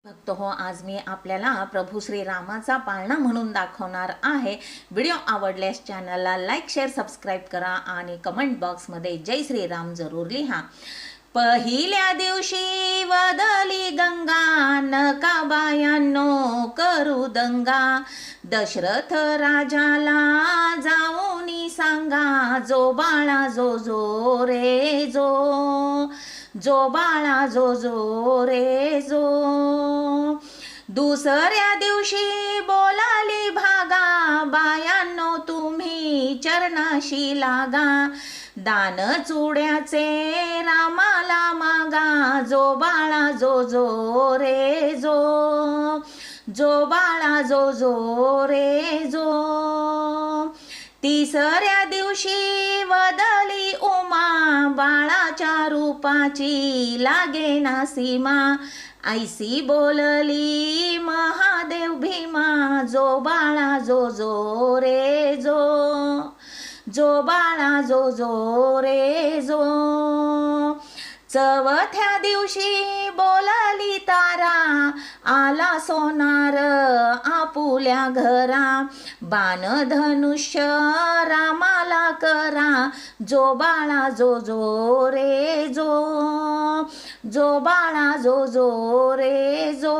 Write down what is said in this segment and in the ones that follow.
भक्त हो, आज मी आपल्याला प्रभू श्रीरामाचा पाळणा म्हणून दाखवणार आहे। व्हिडिओ आवडल्यास चॅनलला लाईक शेअर सबस्क्राईब करा आणि कमेंट बॉक्समध्ये जय श्रीराम जरूर लिहा। पहिल्या दिवशी वदली गंगा, नका बायांनो करू दंगा, दशरथ राजाला जाऊनी सांगा, जो बाळा जो जो रे जो, जो बाळा जो जो रे जो। दुसऱ्या दिवशी बोलाली भागा, बायांनो तुम्ही चरणाशी लागा, दान चुड्याचे रामाला मागा, जो बाळा जो जो रे जो, जो बाळा जो जो रे जो। तिसऱ्या दिवशी वदली उमा, बाळाच्या रूपाची लागे ना सीमा, ऐसी बोलली महादेव भीमा, जो बाळा जो जो रे जो, जो बाळा जो जो रे जो। चौथ्या दिवशी बोलली तारा, आला सोनार आपुल्या घरा, बाण धनुष्य रामाला करा, जो बाळा जो जो रे जो, जो बाळा जो जो रे जो।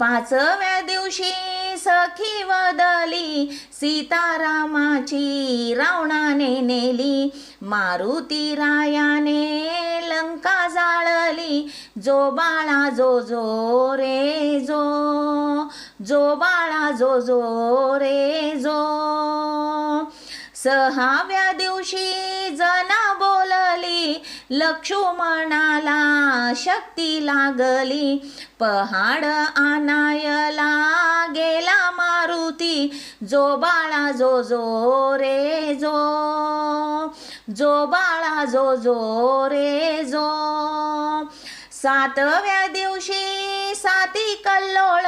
पाचव्या दिवशी सखी वदली, सीतारामाची रावणाने नेली, मारुती रायाने लंका जाळली, जो बाळा जो जो रे जो, जो बाळा जो जो रे जो। सहाव्या दिवशी जना बोलली, लक्ष्मणाला शक्ती लागली, पहाड आणायला गेला मारुती, जो बाळा जो जो रे जो, जो बाळा जो जो रे जो। सातव्या दिवशी साती कल्लोळ,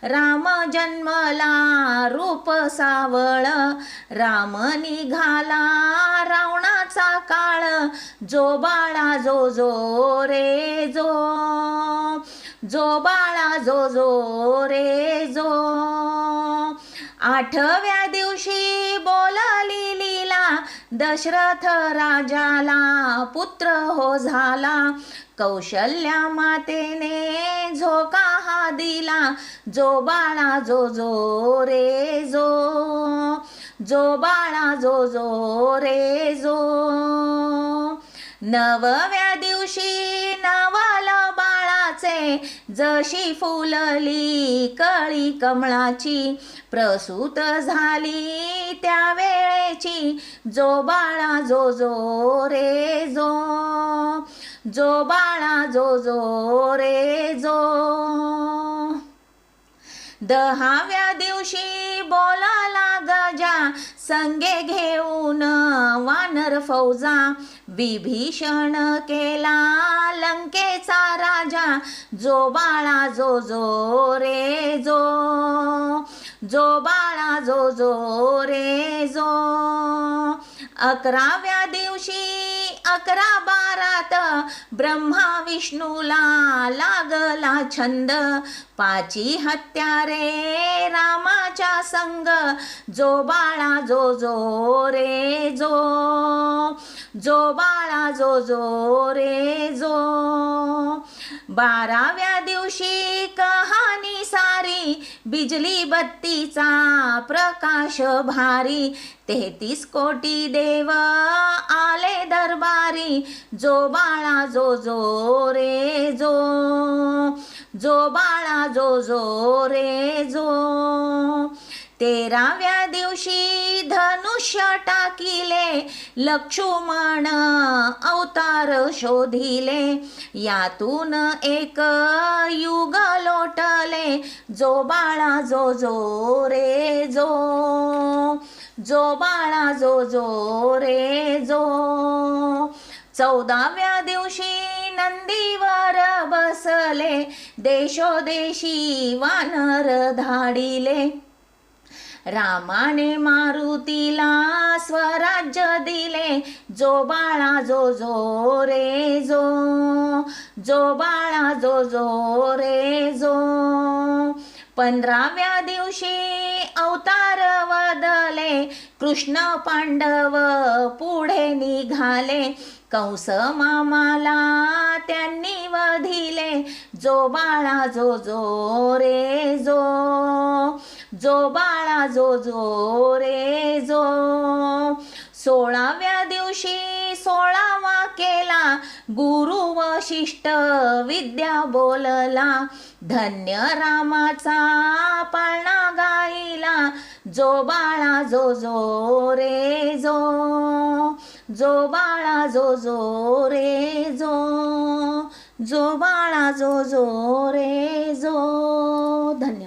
राम जन्मला रूप सावळ, राम निघाला रावणाचा काळ, जो बाळा जो जो रे जो, जो बाळा जो जो रे जो। आठव्या दिवशी बोलली लीला, दशरथ राजाला पुत्र हो झाला, कौशल्या मातेने झोका हा दिला, जो बाळा जो जो रे जो, जो बाळा जो जो रे जो। नवव्या दिवशी नवल बाळाचे, जशी फुलली कळी कमळाची, प्रसूत झाली त्या वेळेची, जो बाळा जो जो रे जो, जो बाळा जो जो रे जो। दहाव्या दिवशी बोलाला गजा, संगे घेऊन वानर फौजा, विभीषण केला लंकेचा राजा, जो बाळा जो जो रे जो, जो बाळा जो जो रे जो। अकराव्या दिवशी 11 बारात ब्रह्मा विष्णूला लागला छंद, पाची हत्यारे रामाच्या संग, जो बाळा जो जो रे जो, जो बाळा जो जो रे जो। 12व्या दिवशी कहाणी सारी, बिजली बत्तीचा प्रकाश भारी, 33 कोटी देव आले दरबारी, जो बाळा जो जो रे जो, जो बाळा जो जो रे जो। 13व्या दिवशी धनुष्य टाकिले, लक्ष्मण अवतार शोधिले, यातून एक युग लोटले, जो बाळा जो जो रे जो, जो बाळा जो जो रे जो। 14व्या दिवशी नंदीवर बसले, देशोदेशी वानर धाडिले, रामाने मारुतीला स्वराज्य दिले, जो बाळा जो जो रे जो, जो बाळा जो जो रे जो. 15व्या दिवशी अवतार वदले, कृष्ण पांडव पुढे निघाले, कंस मामाला त्यांनी वधिले, जो बाळा जो जो रे जो, जो बाळा जो जो रे जो. 16व्या दिवशी 16वा केला, गुरु वशिष्ठ विद्या बोलला, धन्य रामाचा पाळणा गाईला, जो बाळा जो जो रे जो, जो बाळा जो जो रे जो, जो बाळा जो जो रे जो. धन्यवाद.